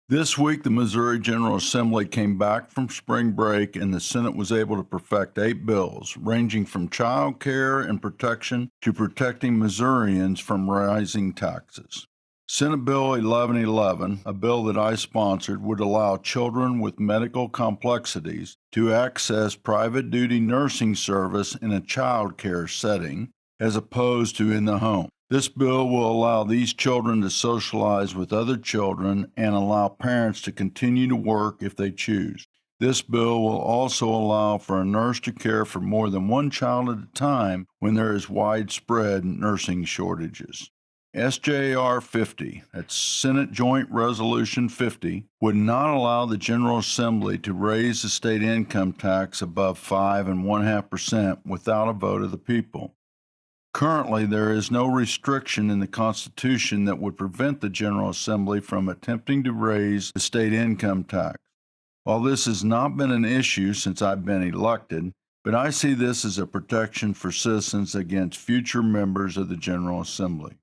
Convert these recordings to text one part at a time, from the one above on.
This week, the Missouri General Assembly came back from spring break, and the Senate was able to perfect 8 bills, ranging from child care and protection to protecting Missourians from rising taxes. Senate Bill 1111, a bill that I sponsored, would allow children with medical complexities to access private duty nursing service in a child care setting as opposed to in the home. This bill will allow these children to socialize with other children and allow parents to continue to work if they choose. This bill will also allow for a nurse to care for more than one child at a time when there is widespread nursing shortages. SJR 50, that's Senate Joint Resolution 50, would not allow the General Assembly to raise the state income tax above 5.5% without a vote of the people. Currently, there is no restriction in the Constitution that would prevent the General Assembly from attempting to raise the state income tax. While this has not been an issue since I've been elected, but I see this as a protection for citizens against future members of the General Assembly.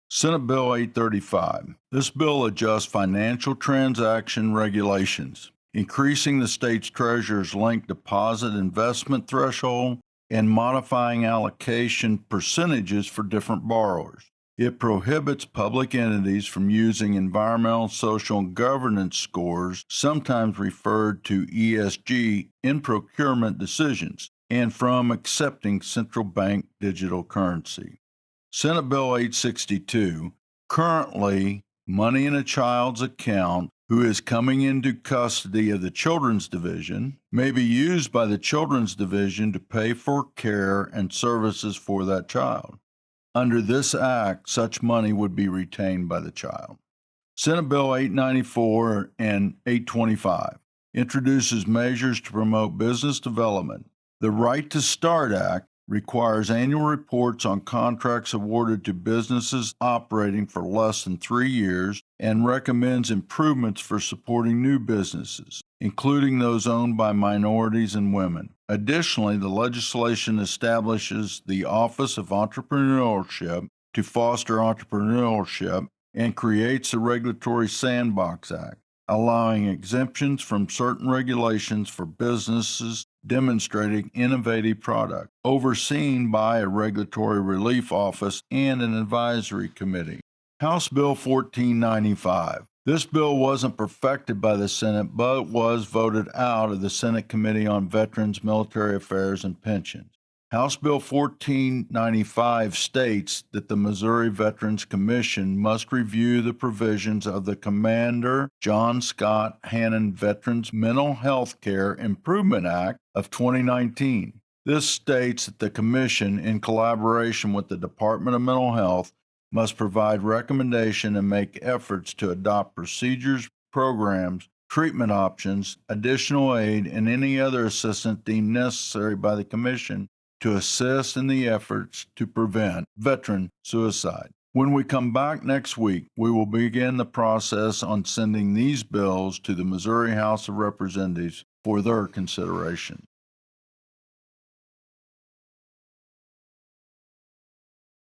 Senate Bill 835. This bill adjusts financial transaction regulations, increasing the state's treasurer's linked deposit investment threshold and modifying allocation percentages for different borrowers. It prohibits public entities from using environmental, social, and governance scores, sometimes referred to ESG, in procurement decisions, and from accepting central bank digital currency. Senate Bill 862, currently, money in a child's account who is coming into custody of the Children's Division may be used by the Children's Division to pay for care and services for that child. Under this act, such money would be retained by the child. Senate Bill 894 and 825 introduces measures to promote business development. The Right to Start Act requires annual reports on contracts awarded to businesses operating for less than 3 years and recommends improvements for supporting new businesses, including those owned by minorities and women. Additionally, the legislation establishes the Office of Entrepreneurship to foster entrepreneurship and creates the Regulatory Sandbox Act, allowing exemptions from certain regulations for businesses demonstrating innovative products, overseen by a regulatory relief office and an advisory committee. House Bill 1495. This bill wasn't perfected by the Senate, but was voted out of the Senate Committee on Veterans, Military Affairs, and Pensions. House Bill 1495 states that the Missouri Veterans Commission must review the provisions of the Commander John Scott Hannon Veterans Mental Health Care Improvement Act of 2019. This states that the Commission, in collaboration with the Department of Mental Health, must provide recommendation and make efforts to adopt procedures, programs, treatment options, additional aid, and any other assistance deemed necessary by the Commission to assist in the efforts to prevent veteran suicide. When we come back next week, we will begin the process on sending these bills to the Missouri House of Representatives for their consideration.